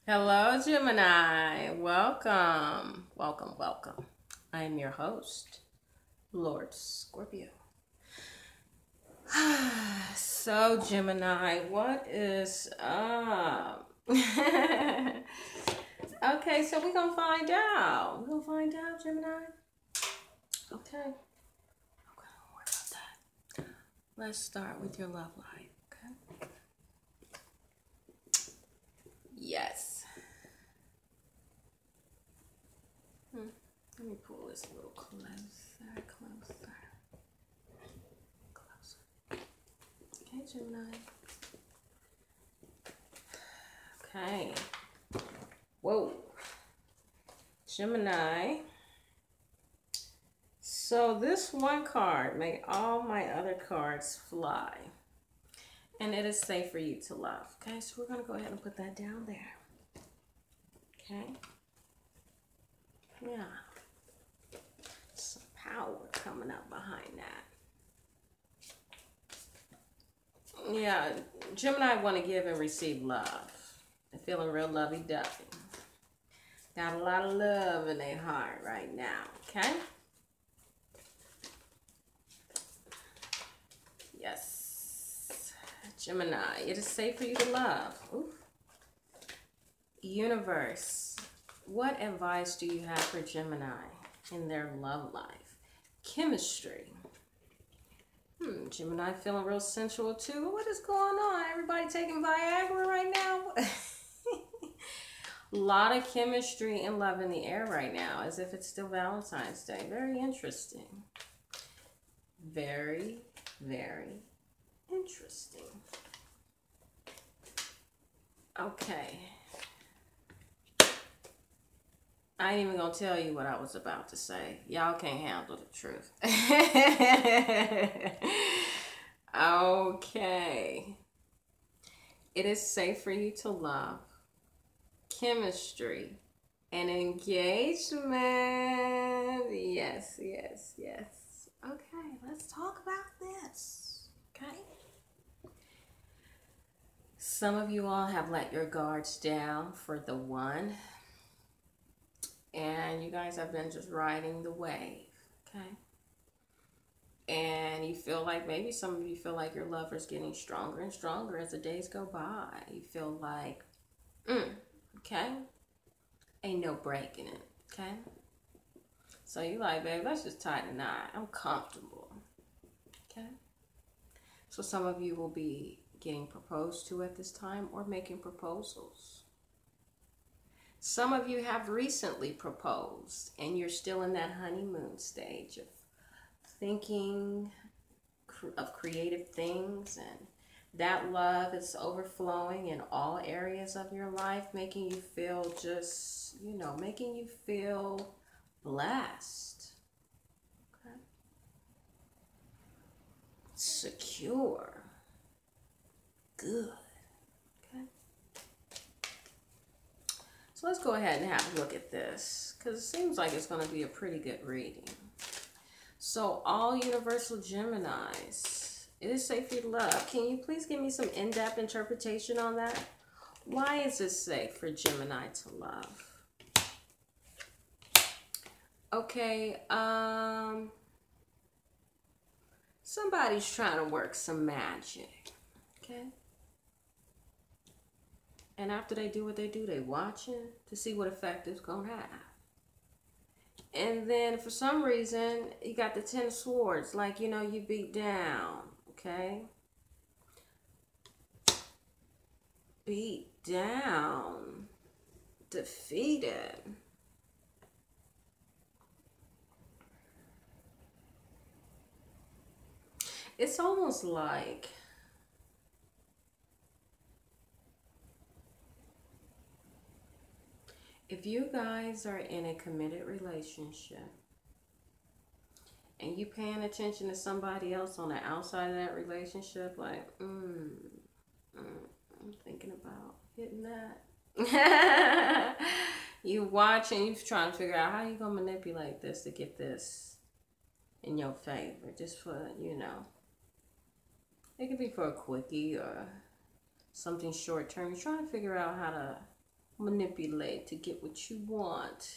Hello, Gemini. Welcome. Welcome, welcome. I am your host, Lord Scorpio. So, Gemini, what is up? Okay, so we're going to find out. We're going to find out, Gemini. Okay. Okay, don't worry about that. Let's start with your love life, okay? Yes. Let me pull this a little closer. Okay, Gemini. Okay. Whoa. Gemini. So this one card made all my other cards fly. And it is safe for you to love. Okay, so we're going to go ahead and put that down there. Okay. Yeah. Some power coming up behind that. Yeah, Gemini want to give and receive love. They're feeling real lovey-dovey. Got a lot of love in their heart right now, okay? Yes. Gemini, it is safe for you to love. Oof. Universe, what advice do you have for Gemini in their love life? Chemistry. Gemini feeling real sensual too. What is going on? Everybody taking Viagra right now? A lot of chemistry and love in the air right now, as if it's still Valentine's Day. Very interesting. Very, very interesting. Okay. I ain't even gonna tell you what I was about to say. Y'all can't handle the truth. Okay. It is safe for you to love, chemistry, and engagement. Yes, yes, yes. Okay, let's talk about this. Okay. Some of you all have let your guards down for the one, and you guys have been just riding the wave. Okay. And you feel like, maybe some of you feel like your lover's getting stronger and stronger as the days go by. You feel like, okay, ain't no breaking it, okay? So you like, babe, let's just tie the knot. I'm comfortable, okay? So some of you will be getting proposed to at this time or making proposals. Some of you have recently proposed and you're still in that honeymoon stage of thinking of creative things, and that love is overflowing in all areas of your life, making you feel just, making you feel blessed, okay? Secure, good, okay? So let's go ahead and have a look at this, because it seems like it's going to be a pretty good reading. So all universal Geminis, it is safe for you to love. Can you please give me some in-depth interpretation on that? Why is it safe for Gemini to love? Okay, somebody's trying to work some magic, okay? And after they do what they do, they watching to see what effect it's going to have. And then for some reason, you got the Ten of Swords, like, you beat down, okay? Beat down, defeated. It's almost like if you guys are in a committed relationship and you paying attention to somebody else on the outside of that relationship, like, I'm thinking about hitting that. You watching, you trying to figure out how you gonna manipulate this to get this in your favor, just for, it could be for a quickie or something short term. You're trying to figure out how to manipulate to get what you want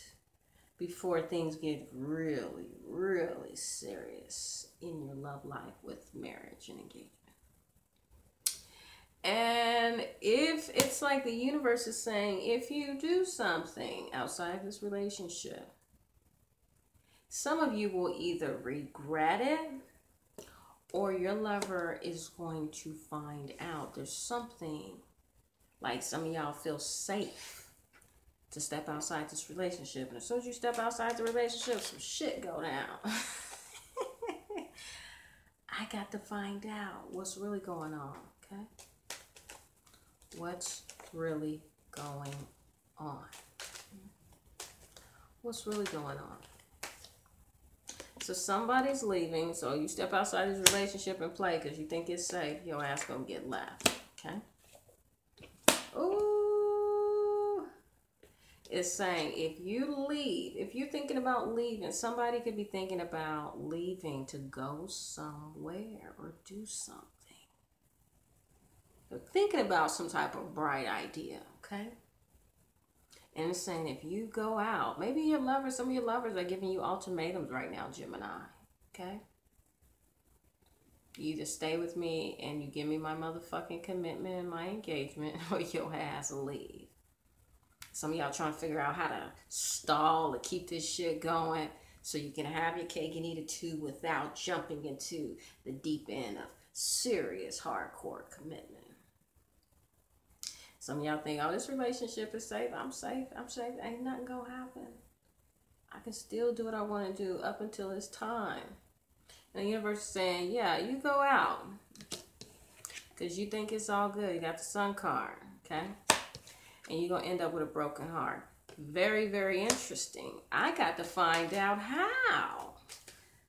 before things get really, really serious in your love life with marriage and engagement. And if it's like the universe is saying, if you do something outside this relationship, some of you will either regret it or your lover is going to find out there's something, like some of y'all feel safe to step outside this relationship. And as soon as you step outside the relationship, some shit go down. I got to find out what's really going on, okay? What's really going on? What's really going on? So somebody's leaving, so you step outside this relationship and play because you think it's safe, your ass gonna get left, okay? Ooh. It's saying if you leave, if you're thinking about leaving, somebody could be thinking about leaving to go somewhere or do something. They're thinking about some type of bright idea, okay? And it's saying if you go out, maybe your lovers, some of your lovers are giving you ultimatums right now, Gemini, okay? You either stay with me and you give me my motherfucking commitment and my engagement, or your ass will leave. Some of y'all trying to figure out how to stall or keep this shit going so you can have your cake and eat it too without jumping into the deep end of serious hardcore commitment. Some of y'all think, oh, this relationship is safe. I'm safe. I'm safe. Ain't nothing gonna happen. I can still do what I want to do up until it's time. And the universe is saying, yeah, you go out. Because you think it's all good. You got the sun card, okay? And you're going to end up with a broken heart. Very, very interesting. I got to find out how.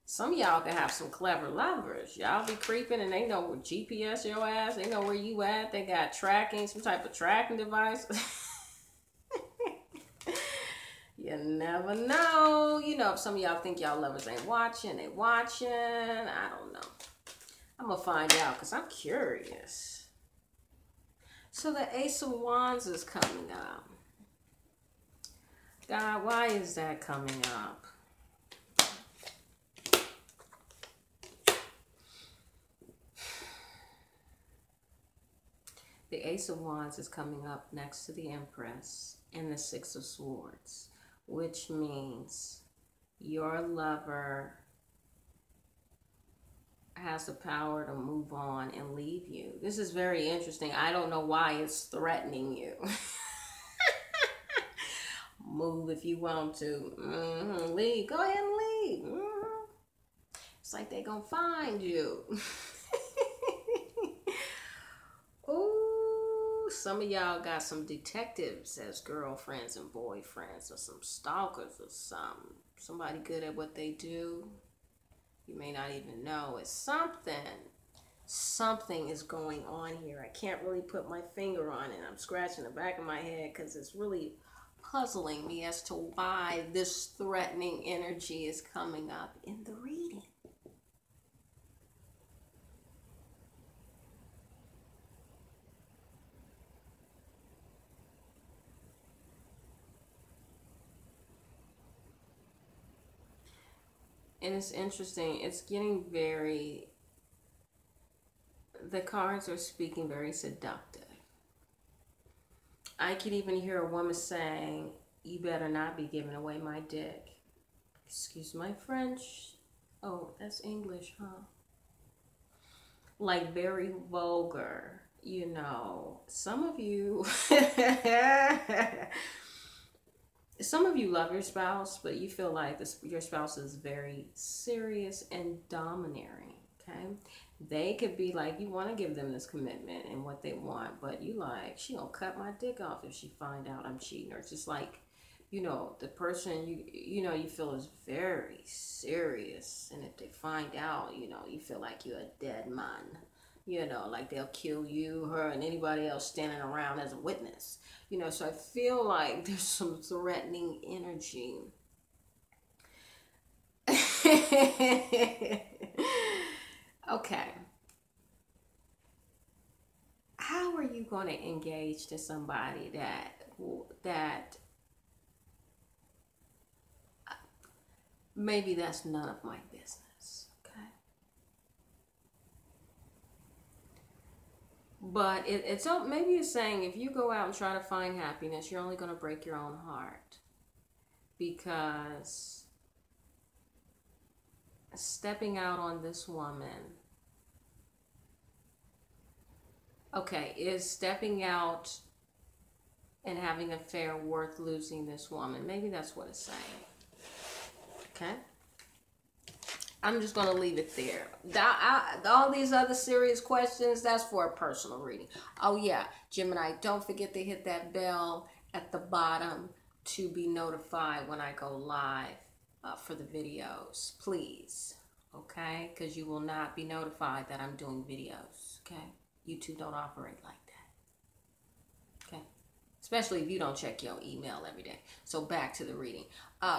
Some of y'all can have some clever lovers. Y'all be creeping and they know where GPS your ass. They know where you at. They got tracking, some type of tracking device. You never know. You know, if some of y'all think y'all lovers ain't watching, they watching. I don't know. I'm going to find out because I'm curious. So the Ace of Wands is coming up. God, why is that coming up? The Ace of Wands is coming up next to the Empress and the Six of Swords, which means your lover has the power to move on and leave you. This is very interesting. I don't know why it's threatening you. Move if you want to. Leave. Go ahead and leave. It's like they're going to find you. Ooh, some of y'all got some detectives as girlfriends and boyfriends, or some stalkers or something. Somebody good at what they do. You may not even know. It's something. Something is going on here. I can't really put my finger on it. I'm scratching the back of my head because it's really puzzling me as to why this threatening energy is coming up in the reading. And it's interesting. It's getting very... The cards are speaking very seductive. I could even hear a woman saying, you better not be giving away my dick. Excuse my French. Oh, that's English, huh? Like very vulgar, you know. Some of you... Some of you love your spouse, but you feel like your spouse is very serious and domineering, okay? They could be like, you want to give them this commitment and what they want, but you like, she gonna cut my dick off if she find out I'm cheating. Or it's just like, you know, the person you know you feel is very serious, and if they find out, you know, you feel like you're a dead man. You know, like they'll kill you, her, and anybody else standing around as a witness. You know, so I feel like there's some threatening energy. Okay. How are you going to engage to somebody that that maybe that's none of my business, okay? But maybe it's saying if you go out and try to find happiness, you're only going to break your own heart, because stepping out on this woman, okay, is stepping out and having an affair worth losing this woman? Maybe that's what it's saying. Okay, I'm just going to leave it there. All these other serious questions, that's for a personal reading. Oh yeah, Gemini, don't forget to hit that bell at the bottom to be notified when I go live for the videos, please. Okay, because you will not be notified that I'm doing videos. Okay, YouTube don't operate like that. Okay, especially if you don't check your email every day. So back to the reading.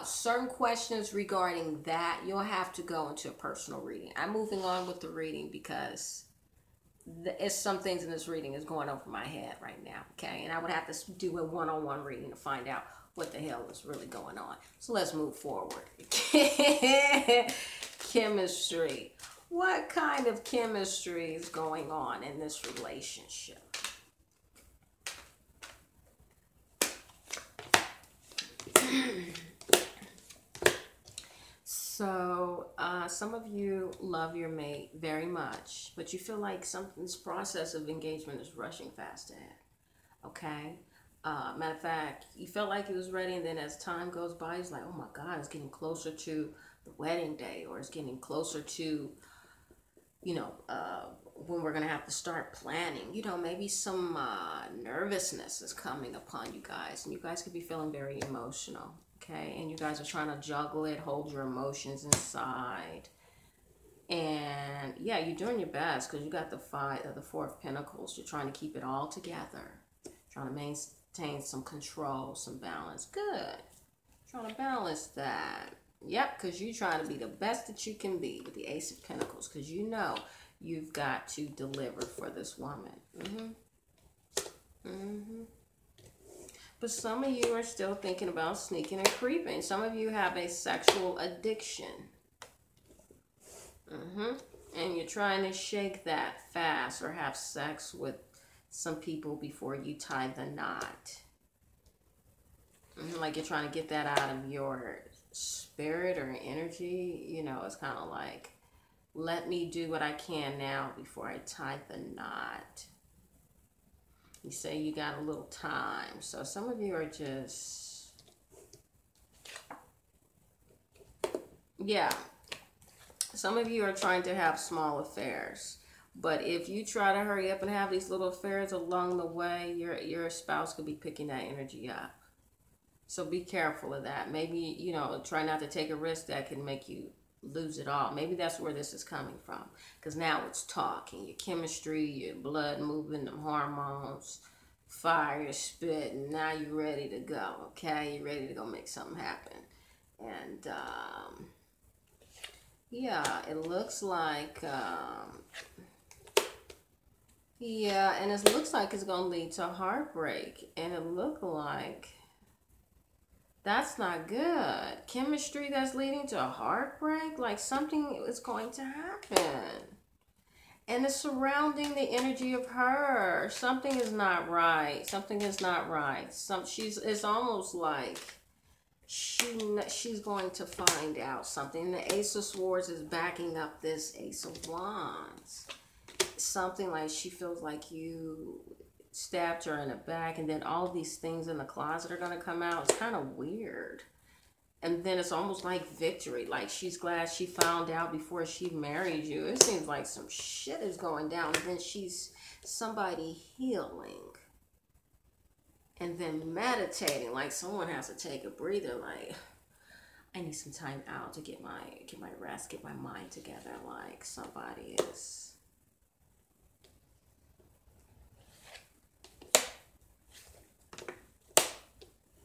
Certain questions regarding that, you'll have to go into a personal reading. I'm moving on with the reading because it's some things in this reading is going over my head right now. Okay, and I would have to do a one-on-one reading to find out what the hell is really going on. So let's move forward. Chemistry. What kind of chemistry is going on in this relationship? So, some of you love your mate very much, but you feel like this process of engagement is rushing fast ahead. Okay? Matter of fact, you felt like he was ready, and then as time goes by, he's like, oh my God, it's getting closer to the wedding day, or it's getting closer to, when we're going to have to start planning. Maybe some nervousness is coming upon you guys, and you guys could be feeling very emotional. Okay, and you guys are trying to juggle it, hold your emotions inside. And yeah, you're doing your best because you got the Four of Pentacles. You're trying to keep it all together. Trying to maintain some control, some balance. Good. Trying to balance that. Yep, because you're trying to be the best that you can be with the Ace of Pentacles, because you know you've got to deliver for this woman. But some of you are still thinking about sneaking and creeping. Some of you have a sexual addiction. And you're trying to shake that fast, or have sex with some people before you tie the knot. Like you're trying to get that out of your spirit or energy. It's kind of like, let me do what I can now before I tie the knot. You say you got a little time. So some of you are just, yeah. Some of you are trying to have small affairs. But if you try to hurry up and have these little affairs along the way, your spouse could be picking that energy up. So be careful of that. Maybe, try not to take a risk that can make you lose it all. Maybe that's where this is coming from, because now it's talking, your chemistry, your blood moving, them hormones, fire, spit, and now you're ready to go. Okay, you're ready to go make something happen. And yeah, it looks like and it looks like it's gonna lead to heartbreak, and it looked like that's not good. Chemistry that's leading to a heartbreak, like something is going to happen. And it's surrounding the energy of her. Something is not right. Something is not right. It's almost like she's going to find out something. The Ace of Swords is backing up this Ace of Wands. Something like she feels like you stabbed her in the back, and then all these things in the closet are going to come out. It's kind of weird. And then it's almost like victory, like she's glad she found out before she married you. It seems like some shit is going down, and then she's somebody healing, and then meditating, like someone has to take a breather, like I need some time out to get my rest, get my mind together, like somebody is.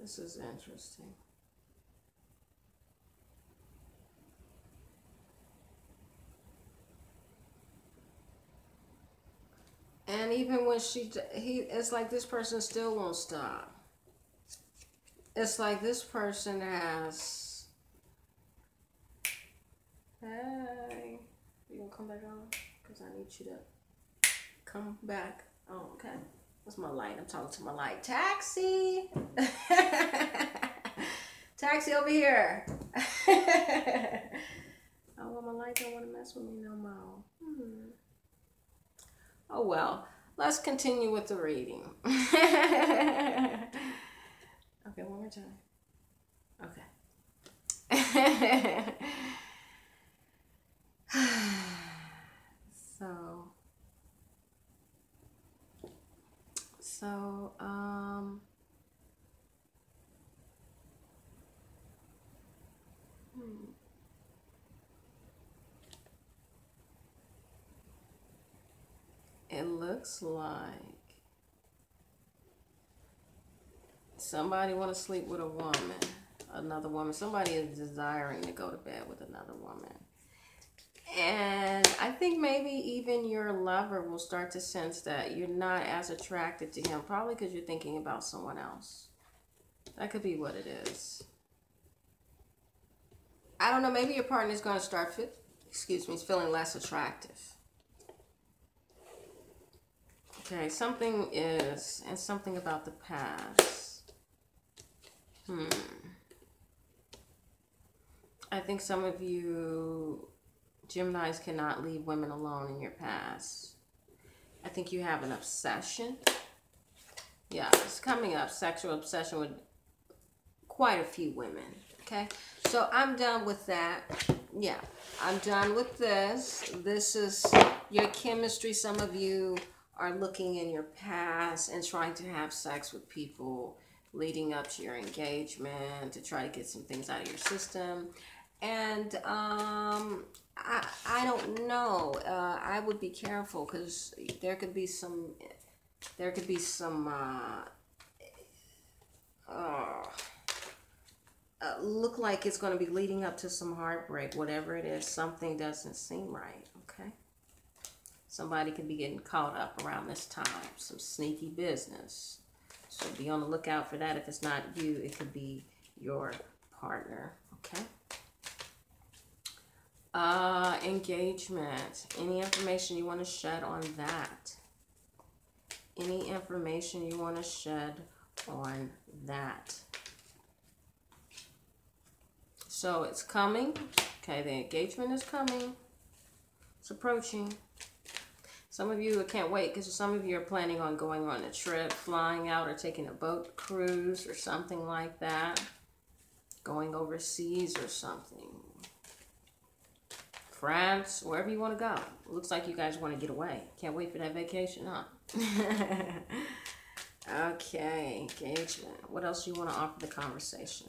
This is interesting. And even when it's like this person still won't stop. It's like this person has... Hey, you gonna come back on? Because I need you to come back. Oh, okay. That's my light. I'm talking to my light. Taxi! Taxi over here. Oh, well, my light don't want to mess with me no more. Oh, well. Let's continue with the reading. Okay, one more time. Okay. So, it looks like somebody want to sleep with a woman, another woman. Somebody is desiring to go to bed with another woman. And I think maybe even your lover will start to sense that you're not as attracted to him, probably because you're thinking about someone else. That could be what it is. I don't know, maybe your partner is going to start feeling less attractive. Okay, something is, and something about the past. I think some of you Geminis cannot leave women alone in your past. I think you have an obsession. Yeah, it's coming up. Sexual obsession with quite a few women. Okay, so I'm done with that. Yeah, I'm done with this. This is your chemistry. Some of you are looking in your past and trying to have sex with people leading up to your engagement to try to get some things out of your system. And I don't know. I would be careful because there could be some look like it's going to be leading up to some heartbreak. Whatever it is, something doesn't seem right. Okay. Somebody could be getting caught up around this time. Some sneaky business. So be on the lookout for that. If it's not you, it could be your partner. Okay. Engagement. Any information you want to shed on that? Any information you want to shed on that? So it's coming. Okay, the engagement is coming. It's approaching. Some of you can't wait because some of you are planning on going on a trip, flying out or taking a boat cruise or something like that. Going overseas or something. France, wherever you want to go. It looks like you guys want to get away. Can't wait for that vacation, huh? Okay, engagement. What else do you want to offer the conversation?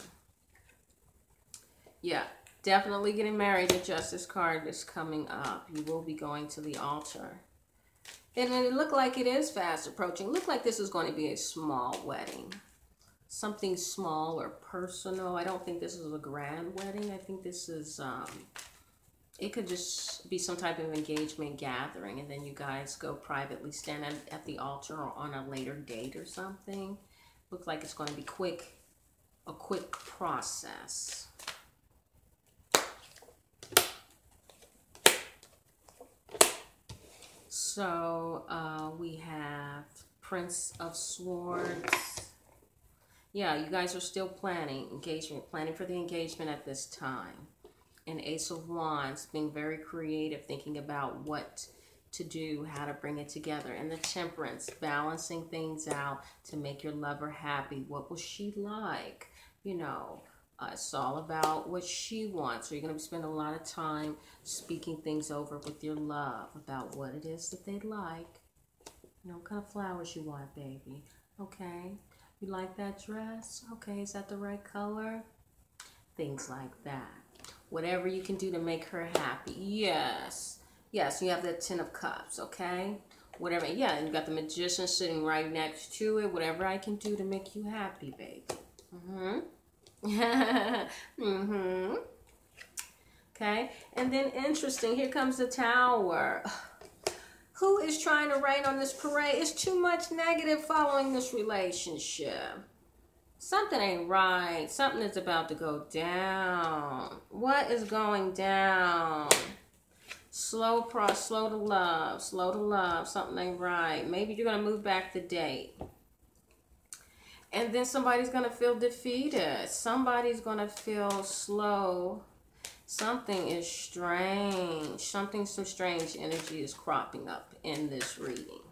Yeah, definitely getting married. The Justice card is coming up. You will be going to the altar. And it looked like it is fast approaching. It looked like this is going to be a small wedding. Something small or personal. I don't think this is a grand wedding. I think this is... it could just be some type of engagement gathering, and then you guys go privately stand at the altar or on a later date or something. Looks like it's going to be a quick process. So we have Prince of Swords. Yeah, you guys are still planning for the engagement at this time. And Ace of Wands, being very creative, thinking about what to do, how to bring it together. And the Temperance, balancing things out to make your lover happy. What will she like? You know, it's all about what she wants. So you're going to spend a lot of time speaking things over with your love about what it is that they like. You know, what kind of flowers you want, baby. Okay. You like that dress? Okay, is that the right color? Things like that. Whatever you can do to make her happy. Yes. Yes, you have the 10 of Cups, okay? Whatever. Yeah, and you got the Magician sitting right next to it. Whatever I can do to make you happy, baby. Okay. And then interesting. Here comes the Tower. Who is trying to rain on this parade? It's too much negative following this relationship. Something ain't right. Something is about to go down. What is going down? Slow to love. Slow to love. Something ain't right. Maybe you're going to move back the date. And then somebody's going to feel defeated. Somebody's going to feel slow. Something is strange. Some strange energy is cropping up in this reading.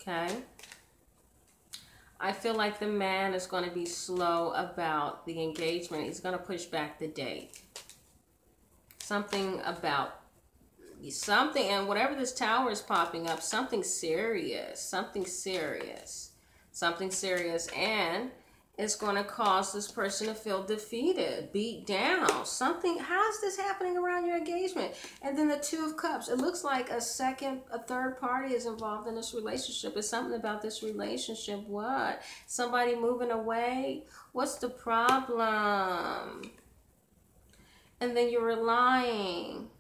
Okay? I feel like the man is going to be slow about the engagement. He's going to push back the date. Something, and whatever this tower is popping up, something serious, and it's going to cause this person to feel defeated, beat down. How's this happening around your engagement? And then the Two of Cups. It looks like a third party is involved in this relationship. It's something about this relationship. What? Somebody moving away? What's the problem? And then you're relying.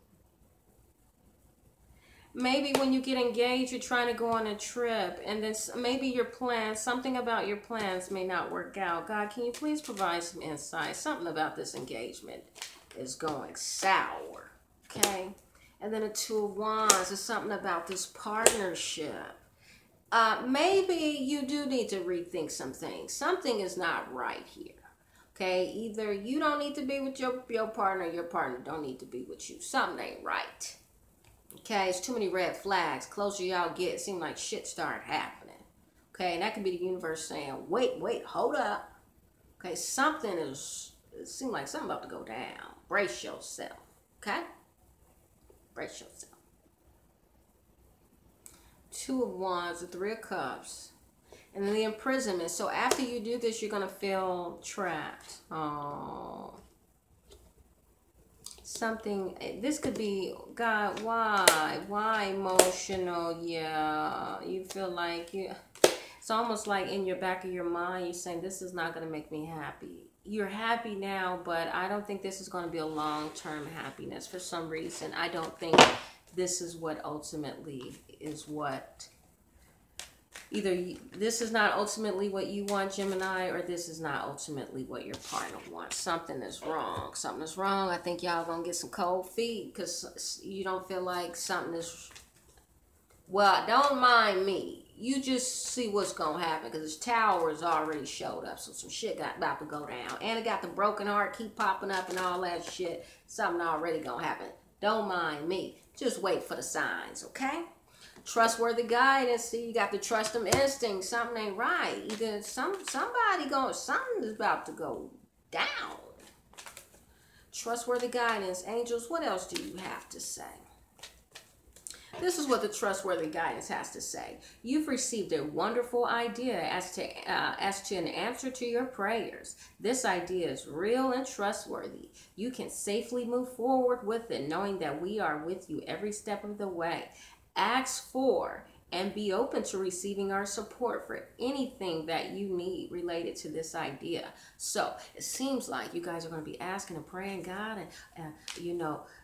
Maybe when you get engaged, you're trying to go on a trip, and then maybe something about your plans may not work out. God, can you please provide some insight? Something about this engagement is going sour, okay? And then a Two of Wands is something about this partnership. Maybe you do need to rethink some things. Something is not right here, okay? Either you don't need to be with your partner, or your partner don't need to be with you. Something ain't right. Okay, it's too many red flags. Closer y'all get, it seems like shit start happening. Okay, and that could be the universe saying, wait, hold up. Okay, it seems like something about to go down. Brace yourself. Okay? Brace yourself. Two of Wands, the Three of Cups, and then the imprisonment. So after you do this, you're going to feel trapped. Oh. This could be, God, why emotional? Yeah, you feel like it's almost like in your back of your mind, you're saying, this is not going to make me happy. You're happy now, but I don't think this is going to be a long-term happiness for some reason. I don't think this is what ultimately is what, this is not ultimately what you want, Gemini, or this is not ultimately what your partner wants. Something is wrong. Something is wrong. I think y'all gonna get some cold feet because you don't feel like something is... Well, don't mind me. You just see what's gonna happen because this tower has already showed up. So some shit about to go down. And it got the broken heart keep popping up and all that shit. Something already gonna happen. Don't mind me. Just wait for the signs, okay? Trustworthy guidance. See, you got to trust them instincts. Something ain't right. Either something is about to go down. Trustworthy guidance. Angels, what else do you have to say? This is what the trustworthy guidance has to say. You've received a wonderful idea as to an answer to your prayers. This idea is real and trustworthy. You can safely move forward with it, knowing that we are with you every step of the way. Ask for and be open to receiving our support for anything that you need related to this idea. So it seems like you guys are going to be asking and praying God, and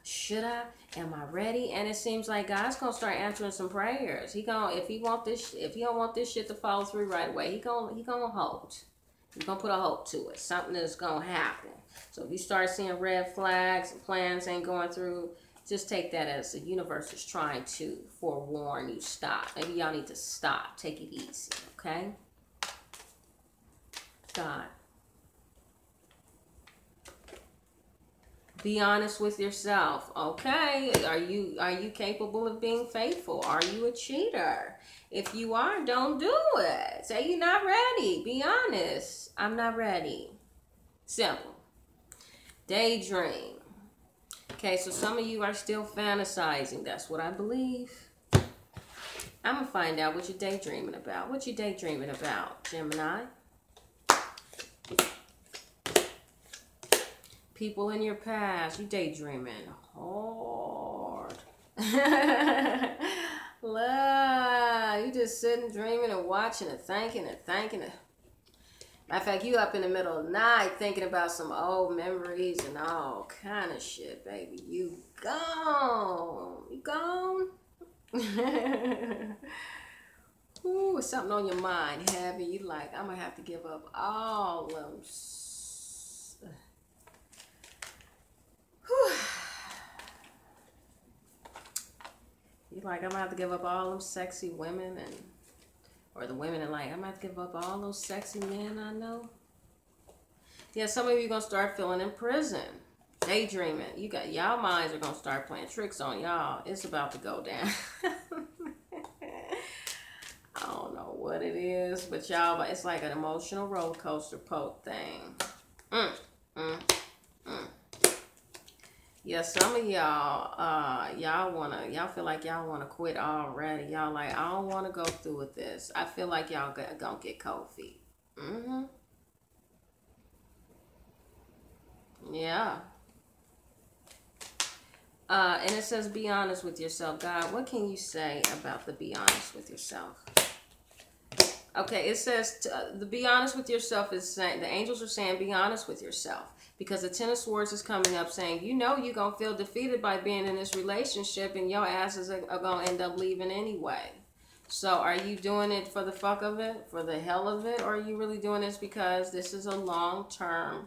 should I? Am I ready? And it seems like God's going to start answering some prayers. If he don't want this shit to follow through right away, he gonna hold. He's going to put a hope to it. Something is going to happen. So if you start seeing red flags and plans ain't going through, just take that as the universe is trying to forewarn you. Stop. Maybe y'all need to stop. Take it easy, okay? God. Be honest with yourself, okay? Are you capable of being faithful? Are you a cheater? If you are, don't do it. Say you're not ready. Be honest. I'm not ready. Simple. Daydream. Okay, so some of you are still fantasizing. That's what I believe. I'm going to find out what you're daydreaming about. What you daydreaming about, Gemini? People in your past. You daydreaming hard. Love. You just sitting, dreaming and watching and thinking and thinking. Matter of fact, you up in the middle of the night thinking about some old memories and all kind of shit, baby. You gone. You gone? Ooh, with something on your mind heavy. You like, I'm gonna have to give up all them. You like, I'm gonna have to give up all them sexy women or the women, and like, I'm gonna have to give up all those sexy men I know. Yeah, some of you gonna start feeling in prison, daydreaming. Y'all minds are gonna start playing tricks on y'all. It's about to go down. I don't know what it is, but y'all, it's like an emotional roller coaster poke thing. Yeah, some of y'all, y'all feel like y'all wanna quit already. Y'all like, I don't wanna go through with this. I feel like y'all gonna get cold feet. Yeah. And it says, be honest with yourself. God, what can you say about the be honest with yourself? Okay, it says the be honest with yourself is saying, the angels are saying, be honest with yourself. Because the Ten of Swords is coming up saying, you know you're going to feel defeated by being in this relationship and your asses are going to end up leaving anyway. So are you doing it for the fuck of it, for the hell of it, or are you really doing this because this is a long-term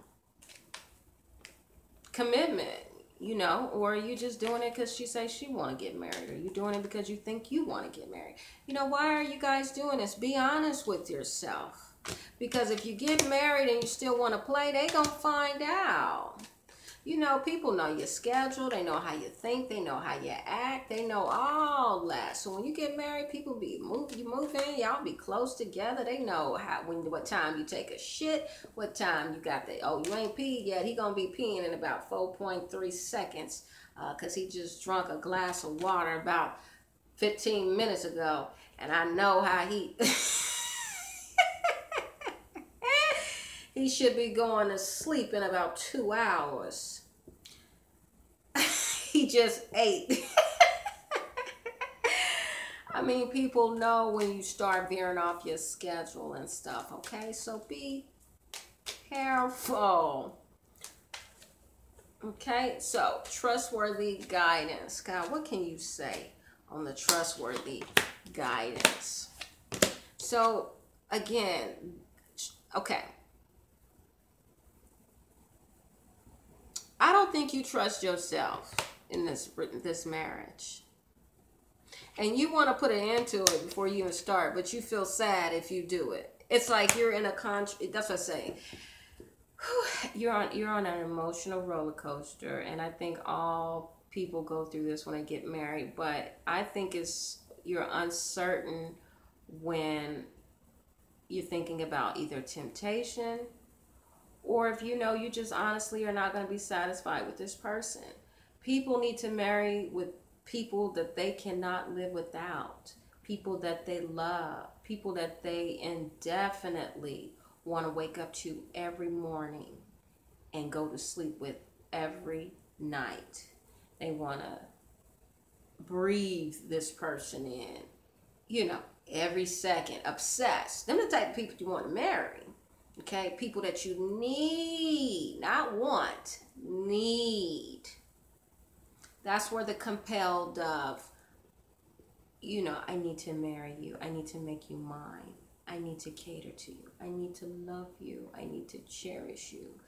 commitment, you know? Or are you just doing it because she says she want to get married? Or are you doing it because you think you want to get married? You know, why are you guys doing this? Be honest with yourself. Because if you get married and you still want to play, they gonna find out. You know, people know your schedule. They know how you think. They know how you act. They know all that. So when you get married, people you move in. Y'all be close together. They know what time you take a shit. What time you got you ain't peed yet. He gonna be peeing in about 4.3 seconds. Cause he just drunk a glass of water about 15 minutes ago. And I know how he... He should be going to sleep in about 2 hours. He just ate. I mean, people know when you start veering off your schedule and stuff, okay? So be careful. Okay, so trustworthy guidance. God, what can you say on the trustworthy guidance? So, again, okay. I don't think you trust yourself in this marriage. And you want to put an end to it before you even start, but you feel sad if you do it. It's like you're in a that's what I say. You're on an emotional roller coaster, and I think all people go through this when they get married, but I think you're uncertain when you're thinking about either temptation, or if you know you just honestly are not going to be satisfied with this person. People need to marry with people that they cannot live without. People that they love. People that they indefinitely want to wake up to every morning and go to sleep with every night. They want to breathe this person in, you know, every second. Obsessed. Them the type of people you want to marry. Okay, people that you need, not want, need. That's where the compelled of, you know, I need to marry you. I need to make you mine. I need to cater to you. I need to love you. I need to cherish you.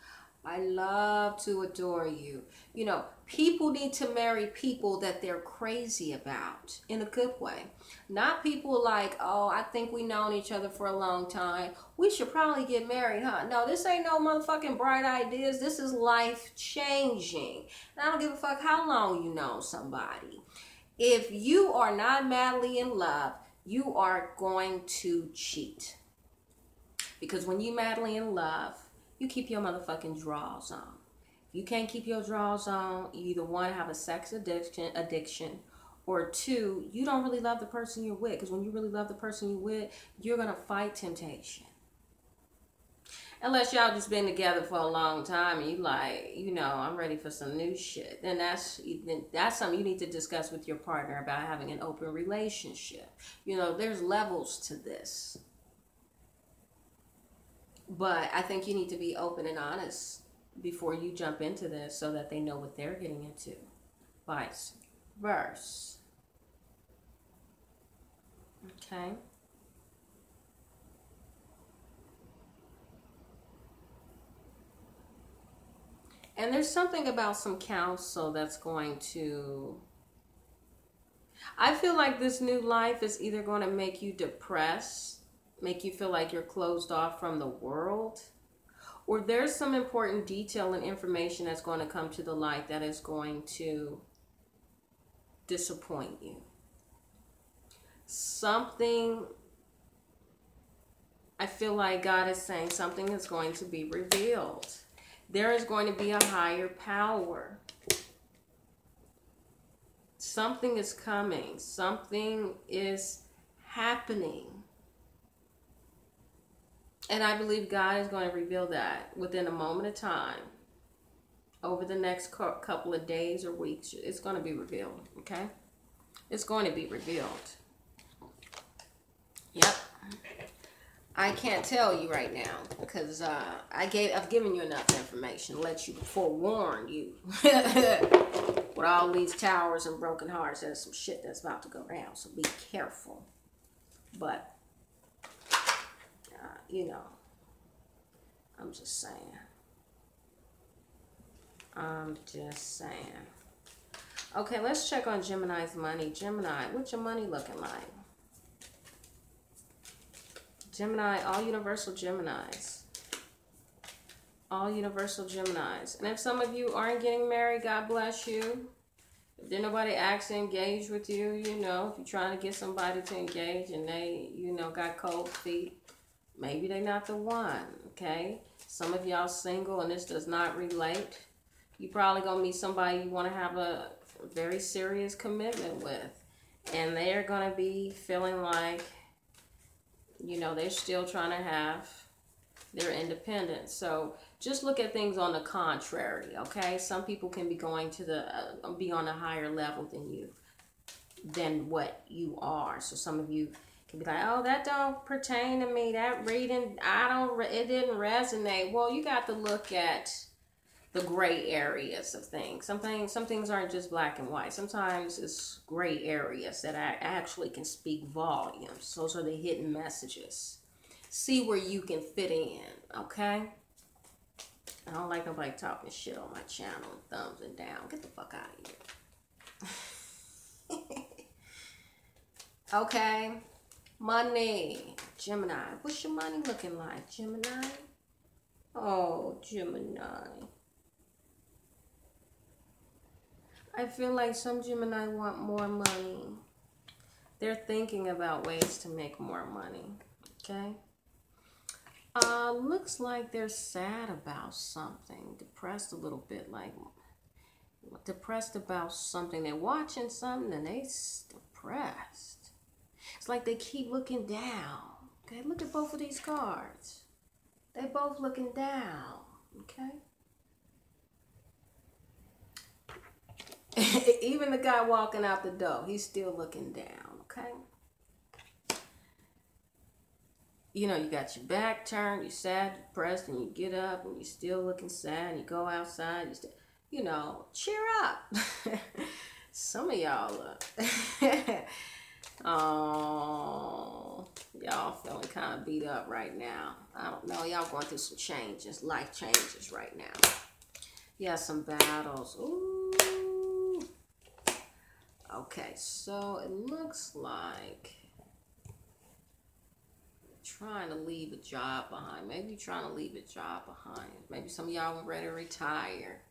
I love to adore you. You know, people need to marry people that they're crazy about in a good way. Not people like, oh, I think we known each other for a long time. We should probably get married, huh? No, this ain't no motherfucking bright ideas. This is life changing. And I don't give a fuck how long you know somebody. If you are not madly in love, you are going to cheat. Because when you madly in love, you keep your motherfucking drawers on. If you can't keep your drawers on, you either one, have a sex addiction, or two, you don't really love the person you're with. Because when you really love the person you're with, you're going to fight temptation. Unless y'all just been together for a long time and you like, you know, I'm ready for some new shit. Then that's something you need to discuss with your partner about having an open relationship. You know, there's levels to this. But I think you need to be open and honest before you jump into this so that they know what they're getting into. Vice versa. Okay? And there's something about some counsel that's going to... I feel like this new life is either going to make you depressed, make you feel like you're closed off from the world, or there's some important detail and information that's going to come to the light that is going to disappoint you. Something, I feel like God is saying something is going to be revealed. There is going to be a higher power. Something is coming. Something is happening. And I believe God is going to reveal that within a moment of time. Over the next couple of days or weeks, it's going to be revealed, okay? It's going to be revealed. Yep. I can't tell you right now because I've given you enough information to let you forewarn you. With all these towers and broken hearts, there's some shit that's about to go down, so be careful. But, you know, I'm just saying. Okay, let's check on Gemini's money. Gemini, what's your money looking like? Gemini, all universal Geminis. All universal Geminis. And if some of you aren't getting married, God bless you. If there's nobody actually engaged with you, you know, if you're trying to get somebody to engage and they, you know, got cold feet, maybe they're not the one, okay? Some of y'all single and this does not relate. You probably gonna meet somebody you want to have a very serious commitment with. And they're gonna be feeling like, you know, they're still trying to have their independence. So just look at things on the contrary, okay? Some people can be going to be on a higher level than what you are. So some of you can be like, oh, that don't pertain to me. That reading, it didn't resonate. Well, you got to look at the gray areas of things. Some things aren't just black and white. Sometimes it's gray areas that actually can speak volumes. Those are the hidden messages. See where you can fit in, okay? I don't like nobody talking shit on my channel and thumbs and down. Get the fuck out of here. Okay. Money. Gemini. What's your money looking like, Gemini? Oh, Gemini. I feel like some Gemini want more money. They're thinking about ways to make more money. Okay? Looks like they're sad about something. Depressed a little bit. Like, depressed about something. They're watching something and they're depressed. It's like they keep looking down. Okay? Look at both of these cards. They both looking down. Okay? Even the guy walking out the door, he's still looking down, okay? You know, you got your back turned, you're sad, depressed, and you get up and you're still looking sad, and you go outside, you know, cheer up. Some of y'all oh, y'all feeling kind of beat up right now. I don't know, y'all going through some changes, life changes right now. Yeah, some battles. Ooh. Okay, so it looks like trying to leave a job behind. Maybe you're trying to leave a job behind. Maybe some of y'all are ready to retire.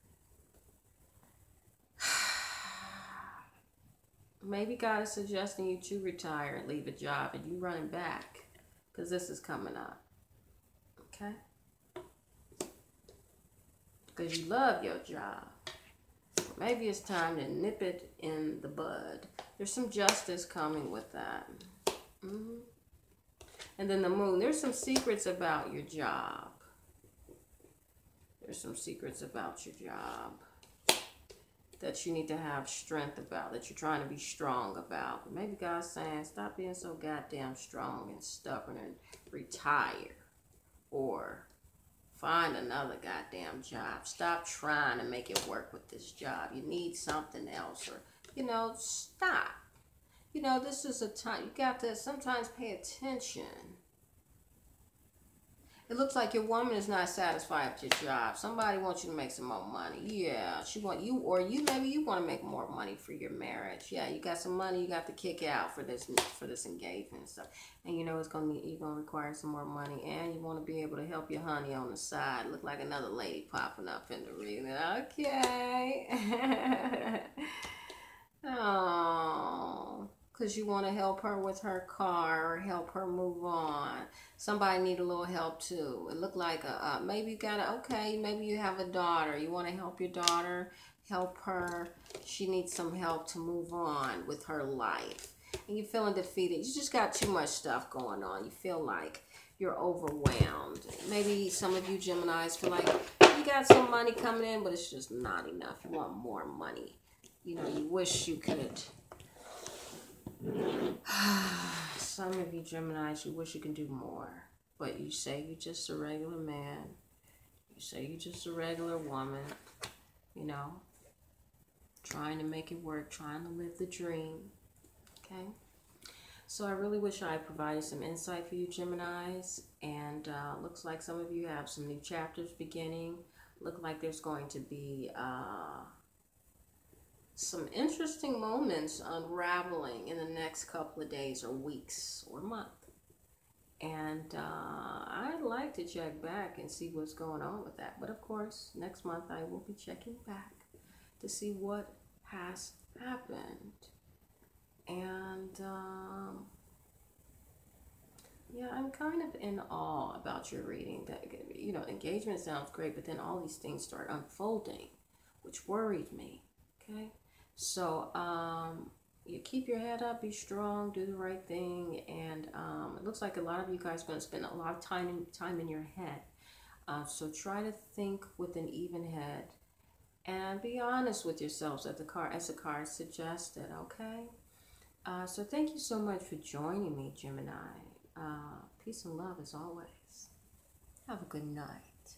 Maybe God is suggesting you to retire and leave a job and you running back because this is coming up. Okay? Because you love your job. Maybe it's time to nip it in the bud. There's some justice coming with that. Mm-hmm. And then the moon. There's some secrets about your job. There's some secrets about your job that you need to have strength about, that you're trying to be strong about. Maybe God's saying, stop being so goddamn strong and stubborn and retire. Or find another goddamn job. Stop trying to make it work with this job. You need something else. Or, you know, stop. You know, this is a time you got to sometimes pay attention. It looks like your woman is not satisfied with your job. Somebody wants you to make some more money. Yeah, she want you, or you, maybe you want to make more money for your marriage. Yeah, you got some money you got to kick out for this engagement and stuff. And you know you're gonna require some more money, and you want to be able to help your honey on the side. Look like another lady popping up in the reading. Okay. Oh, because you want to help her with her car or help her move on. Somebody need a little help too. It looked like maybe you got maybe you have a daughter. You want to help your daughter, help her. She needs some help to move on with her life. And you're feeling defeated. You just got too much stuff going on. You feel like you're overwhelmed. Maybe some of you Geminis feel like you got some money coming in, but it's just not enough. You want more money. You know, you wish you could. Some of you Geminis, you wish you could do more. But you say you're just a regular man. You say you're just a regular woman. You know, trying to make it work, trying to live the dream. Okay? So I really wish I provided some insight for you Geminis. And looks like some of you have some new chapters beginning. Look like there's going to be some interesting moments unraveling in the next couple of days or weeks or month. And I'd like to check back and see what's going on with that. But of course, next month I will be checking back to see what has happened. And yeah, I'm kind of in awe about your reading. That, you know, engagement sounds great, but then all these things start unfolding, which worried me. Okay. So, you keep your head up, be strong, do the right thing, and it looks like a lot of you guys are going to spend a lot of time in your head. So try to think with an even head, and be honest with yourselves as the card suggested. Okay. So thank you so much for joining me, Gemini. Peace and love as always. Have a good night.